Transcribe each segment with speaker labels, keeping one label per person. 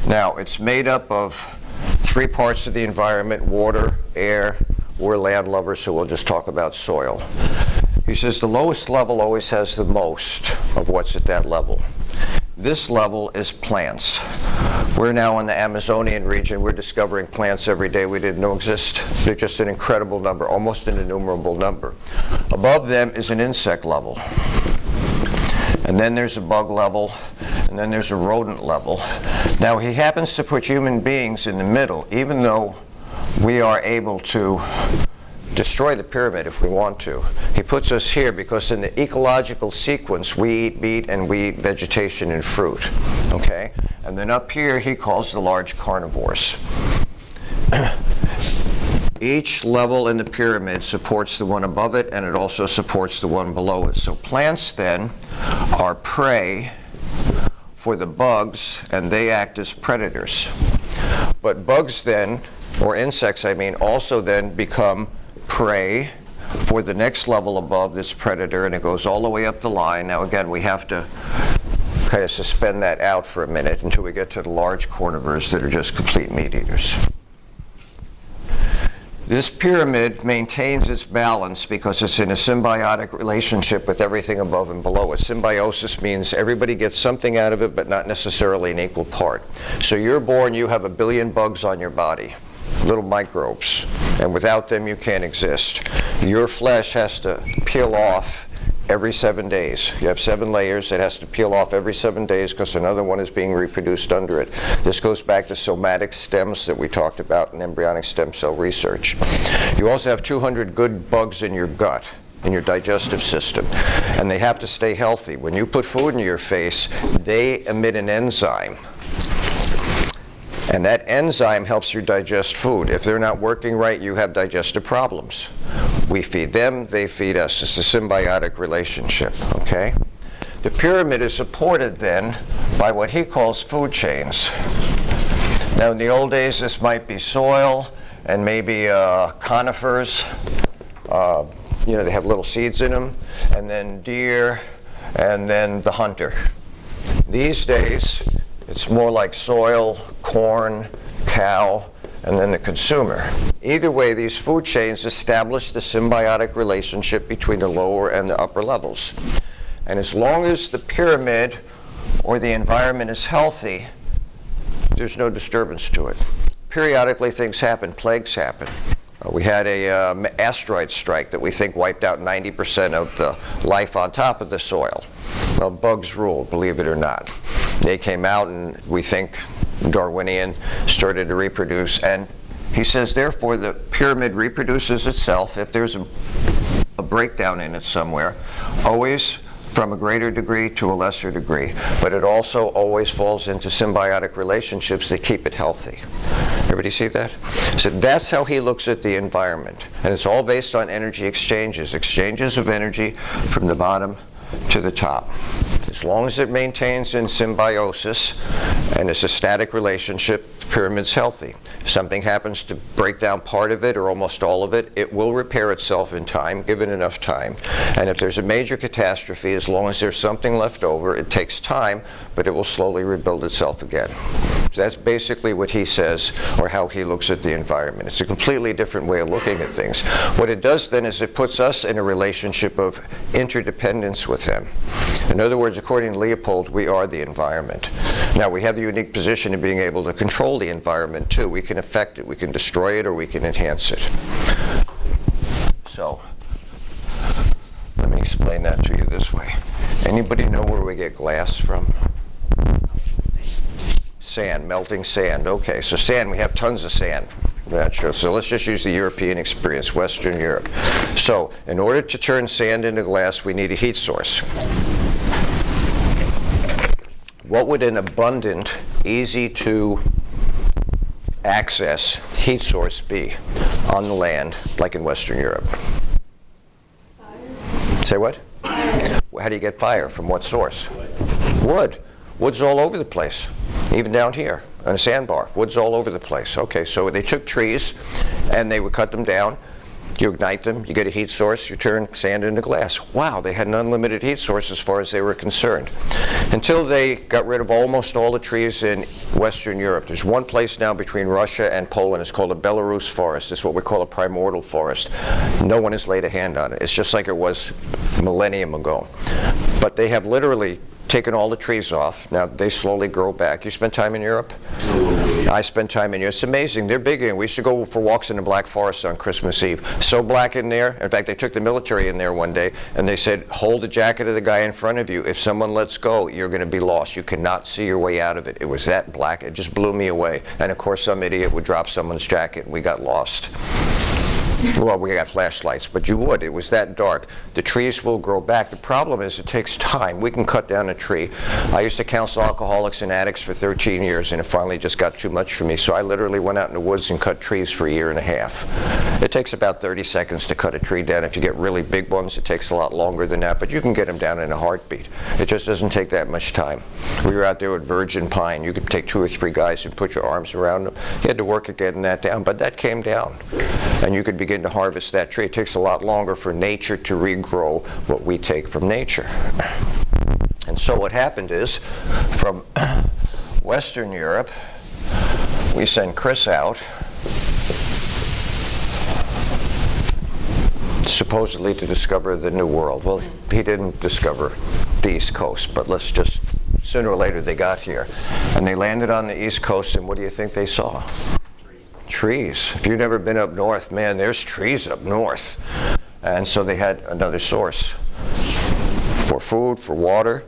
Speaker 1: Now, it's made up of 3 parts of the environment: water, air. We're land lovers, so we'll just talk about soil. He says the lowest level always has the most of what's at that level. This level is plants. We're now in the Amazonian region. We're discovering plants every day we didn't know exist. They're just an incredible number, almost an innumerable number. Above them is an insect level. And then there's a bug level, and then there's a rodent level. Now, he happens to put human beings in the middle, even though we are able to destroy the pyramid if we want to. He puts us here because in the ecological sequence, we eat meat and we eat vegetation and fruit, okay? And then up here, he calls the large carnivores. Each level in the pyramid supports the one above it, and it also supports the one below it. So plants then are prey for the bugs, and they act as predators. But bugs then, or insects I mean, also then become prey for the next level above this predator, and it goes all the way up the line. Now again, we have to kind of suspend that out for a minute until we get to the large carnivores that are just complete meat eaters. This pyramid maintains its balance because it's in a symbiotic relationship with everything above and below it. Symbiosis means everybody gets something out of it, but not necessarily an equal part. So you're born, you have 1 billion bugs on your body, little microbes, and without them you can't exist. Your flesh has to peel off every 7 days. You have 7 layers. It has to peel off every 7 days because another one is being reproduced under it. This goes back to somatic stems that we talked about in embryonic stem cell research. You also have 200 good bugs in your gut, in your digestive system, and they have to stay healthy. When you put food in your face, they emit an enzyme. And that enzyme helps you digest food. If they're not working right, you have digestive problems. We feed them, they feed us. It's a symbiotic relationship, okay? The pyramid is supported then by what he calls food chains. Now in the old days, this might be soil and maybe conifers. You know, they have little seeds in them. And then deer, and then the hunter. These days, it's more like soil, corn, cow, and then the consumer. Either way, these food chains establish the symbiotic relationship between the lower and the upper levels. And as long as the pyramid or the environment is healthy, there's no disturbance to it. Periodically things happen, plagues happen. We had an asteroid strike that we think wiped out 90% of the life on top of the soil. Well, bugs rule, believe it or not. They came out and we think Darwinian started to reproduce, and he says therefore the pyramid reproduces itself if there's a breakdown in it somewhere, always from a greater degree to a lesser degree, but it also always falls into symbiotic relationships that keep it healthy. Everybody see that? So that's how he looks at the environment, and it's all based on energy exchanges of energy from the bottom to the top. As long as it maintains in symbiosis and it's a static relationship, the pyramid's healthy. If something happens to break down part of it or almost all of it, it will repair itself in time, given enough time. And if there's a major catastrophe, as long as there's something left over, it takes time, but it will slowly rebuild itself again. So that's basically what he says, or how he looks at the environment. It's a completely different way of looking at things. What it does then is it puts us in a relationship of interdependence with them. In other words, according to Leopold, we are the environment. Now, we have the unique position of being able to control the environment too. We can affect it, we can destroy it, or we can enhance it. So, let me explain that to you this way. Anybody know where we get glass from? Sand, melting sand. Okay, so sand, we have tons of sand. Not sure. So let's just use the European experience, Western Europe. So in order to turn sand into glass, we need a heat source. What would an abundant, easy to access heat source be on the land, like in Western Europe? Fire. Say what? Fire. How do you get fire? From what source? Wood. Wood's all over the place. Even down here on a sandbar, wood's all over the place. Okay, so they took trees and they would cut them down You ignite them, you get a heat source, you turn sand into glass. Wow, they had an unlimited heat source as far as they were concerned. Until they got rid of almost all the trees in Western Europe. There's one place now between Russia and Poland. It's called a Belarus forest. It's what we call a primordial forest. No one has laid a hand on it. It's just like it was a millennium ago. But they have literally taken all the trees off. Now they slowly grow back. You spend time in Europe? I spent time in Europe. It's amazing. They're big in. We used to go for walks in the Black Forest on Christmas Eve. So black in there. In fact, they took the military in there one day and they said, hold the jacket of the guy in front of you. If someone lets go, you're going to be lost. You cannot see your way out of it. It was that black. It just blew me away. And of course, some idiot would drop someone's jacket and we got lost. Well, we got flashlights, but you would. It was that dark. The trees will grow back. The problem is it takes time. We can cut down a tree. I used to counsel alcoholics and addicts for 13 years, and it finally just got too much for me. So I literally went out in the woods and cut trees for a year and a half. It takes about 30 seconds to cut a tree down. If you get really big ones, it takes a lot longer than that, but you can get them down in a heartbeat. It just doesn't take that much time. We were out there with virgin pine. You could take 2 or 3 guys and put your arms around them. You had to work at getting that down, but that came down. And you could begin to harvest that tree. It takes a lot longer for nature to regrow what we take from nature. And so what happened is, from Western Europe, we sent Chris out, supposedly to discover the New World. Well, he didn't discover the East Coast, but let's just, sooner or later they got here. And they landed on the East Coast, and what do you think they saw? Trees. If you've never been up north, man, there's trees up north. And so they had another source for food, for water.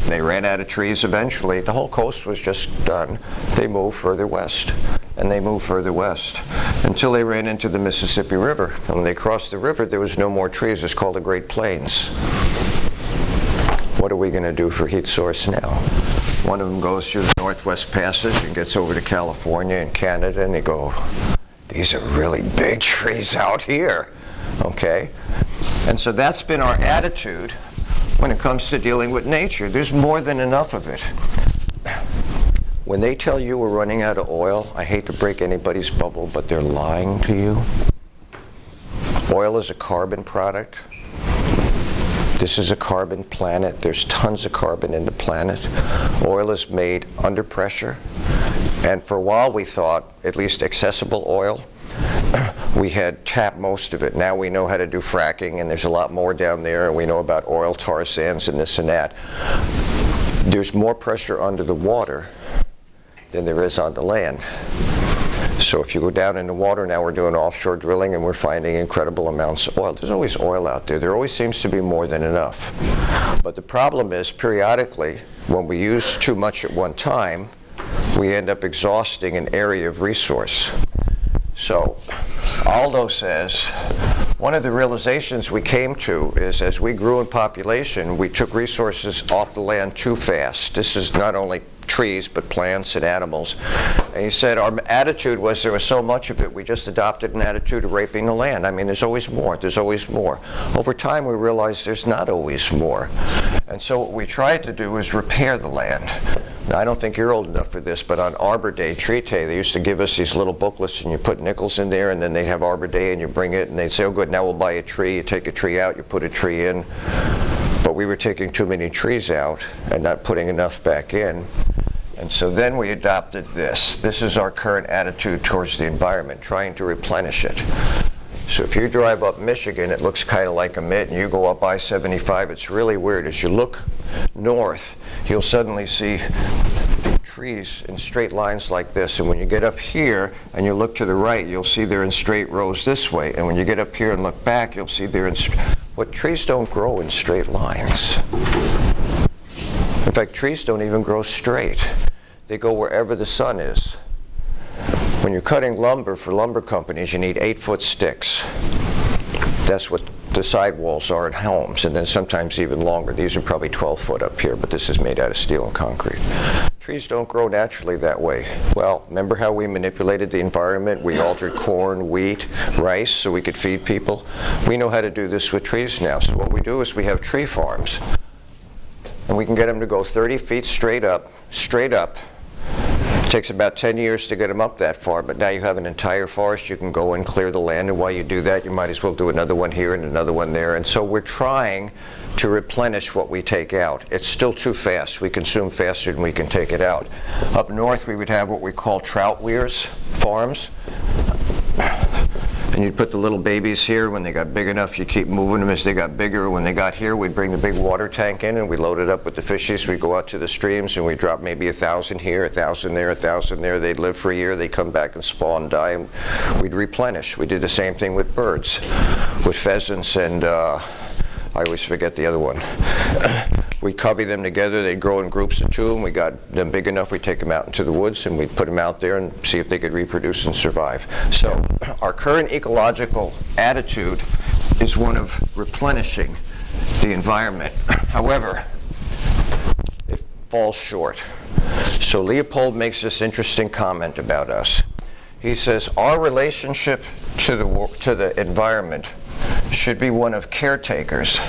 Speaker 1: They ran out of trees eventually. The whole coast was just done. They moved further west, and they moved further west until they ran into the Mississippi River. And when they crossed the river, there was no more trees. It's called the Great Plains. What are we going to do for heat source now? One of them goes through the Northwest Passage and gets over to California and Canada, and they go, these are really big trees out here, okay? And so that's been our attitude when it comes to dealing with nature. There's more than enough of it. When they tell you we're running out of oil, I hate to break anybody's bubble, but they're lying to you. Oil is a carbon product. This is a carbon planet. There's tons of carbon in the planet. Oil is made under pressure. And for a while we thought, at least accessible oil, we had tapped most of it. Now we know how to do fracking, and there's a lot more down there, and we know about oil tar sands and this and that. There's more pressure under the water than there is on the land. So if you go down in the water, now we're doing offshore drilling and we're finding incredible amounts of oil. There's always oil out there. There always seems to be more than enough. But the problem is, periodically, when we use too much at one time, we end up exhausting an area of resource. So Aldo says, one of the realizations we came to is as we grew in population, we took resources off the land too fast. This is not only trees, but plants and animals. And he said our attitude was there was so much of it, we just adopted an attitude of raping the land. I mean, there's always more, there's always more. Over time, we realized there's not always more. And so what we tried to do is repair the land. Now, I don't think you're old enough for this, but on Arbor Day, Tree Day, they used to give us these little booklets, and you put nickels in there, and then they'd have Arbor Day, and you bring it, and they'd say, oh good, now we'll buy a tree. You take a tree out, you put a tree in. But we were taking too many trees out and not putting enough back in. And so then we adopted this. This is our current attitude towards the environment, trying to replenish it. So if you drive up Michigan, it looks kind of like a mitt, and you go up I-75, it's really weird. As you look north, you'll suddenly see trees in straight lines like this. And when you get up here and you look to the right, you'll see they're in straight rows this way. And when you get up here and look back, you'll see they're in what trees don't grow in straight lines. In fact, trees don't even grow straight. They go wherever the sun is. When you're cutting lumber for lumber companies, you need 8-foot sticks. That's what the sidewalls are at homes, and then sometimes even longer. These are probably 12 foot up here, but this is made out of steel and concrete. Trees don't grow naturally that way. Well, remember how we manipulated the environment? We altered corn, wheat, rice so we could feed people? We know how to do this with trees now. So what we do is we have tree farms, and we can get them to go 30 feet straight up, Takes about 10 years to get them up that far, but now you have an entire forest. You can go and clear the land, and while you do that, you might as well do another one here and another one there. And so we're trying to replenish what we take out. It's still too fast. We consume faster than we can take it out. Up north, we would have what we call trout weirs farms. And you'd put the little babies here. When they got big enough, you keep moving them as they got bigger. When they got here, we'd bring the big water tank in, and we load it up with the fishes. We'd go out to the streams, and we'd drop maybe 1,000 here, 1,000 there, 1,000 there. They'd live for a year. They'd come back and spawn and die, and we'd replenish. We did the same thing with birds, with pheasants, and I always forget the other one. We'd covey them together. They'd grow in groups of 2, and we got them big enough, we'd take them out into the woods, and we'd put them out there and see if they could reproduce and survive. So our current ecological attitude is one of replenishing the environment. However, it falls short. So Leopold makes this interesting comment about us. He says, our relationship to the environment should be one of caretakers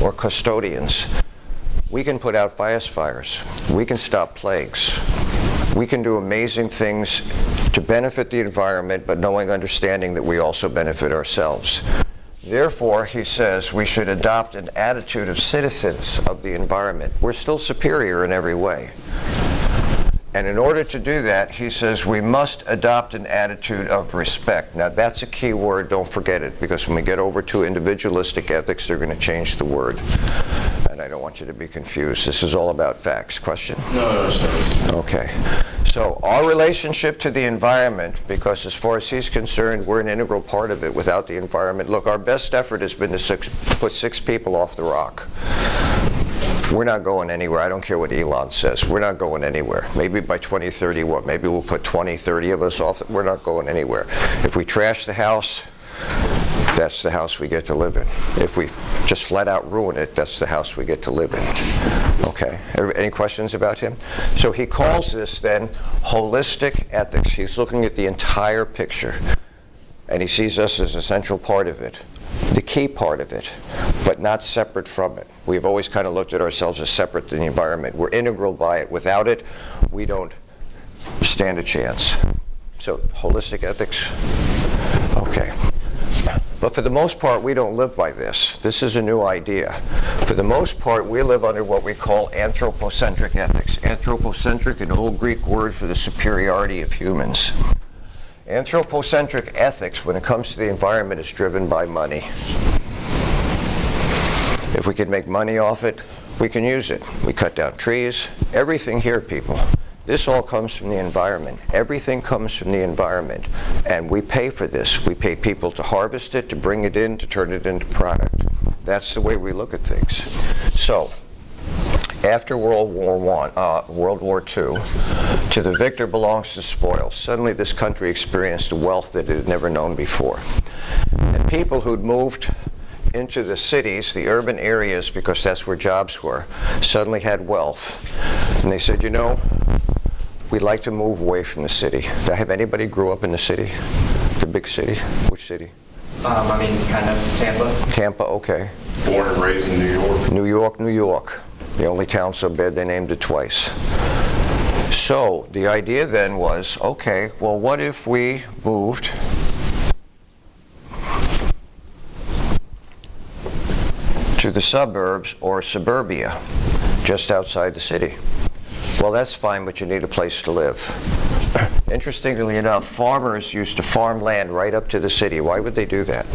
Speaker 1: or custodians. We can put out fires. We can stop plagues. We can do amazing things to benefit the environment, but understanding that we also benefit ourselves. Therefore, he says, we should adopt an attitude of citizens of the environment. We're still superior in every way. And in order to do that, he says, we must adopt an attitude of respect. Now, that's a key word. Don't forget it, because when we get over to individualistic ethics, they're going to change the word. And I don't want you to be confused. This is all about facts. Question?
Speaker 2: No, sir.
Speaker 1: Okay. So our relationship to the environment, because as far as he's concerned, we're an integral part of it. Without the environment, look, our best effort has been to put 6 people off the rock. We're not going anywhere. I don't care what Elon says. We're not going anywhere. Maybe by 2030, what? Maybe we'll put 20, 30 of us off. We're not going anywhere. If we trash the house, that's the house we get to live in. If we just flat out ruin it, that's the house we get to live in. Okay. Any questions about him? So he calls this then holistic ethics. He's looking at the entire picture, and he sees us as a central part of it, the key part of it, but not separate from it. We've always kind of looked at ourselves as separate than the environment. We're integral by it. Without it, we don't stand a chance. So, holistic ethics? Okay. But for the most part, we don't live by this. This is a new idea. For the most part, we live under what we call anthropocentric ethics. Anthropocentric, an old Greek word for the superiority of humans. Anthropocentric ethics, when it comes to the environment, is driven by money. If we can make money off it, we can use it. We cut down trees. Everything here, people, this all comes from the environment. Everything comes from the environment. And we pay for this. We pay people to harvest it, to bring it in, to turn it into product. That's the way we look at things. So, after World War II, to the victor belongs the spoil. Suddenly this country experienced a wealth that it had never known before. And people who'd moved into the cities, the urban areas, because that's where jobs were, suddenly had wealth. And they said, you know, we'd like to move away from the city. Have anybody grew up in the city? The big city? Which city?
Speaker 3: Kind of Tampa.
Speaker 1: Tampa, okay.
Speaker 2: Born and raised in New York.
Speaker 1: New York, New York. The only town so bad they named it twice. So the idea then was, okay, well, what if we moved to the suburbs or suburbia, just outside the city? Well, that's fine, but you need a place to live. Interestingly enough, farmers used to farm land right up to the city. Why would they do that?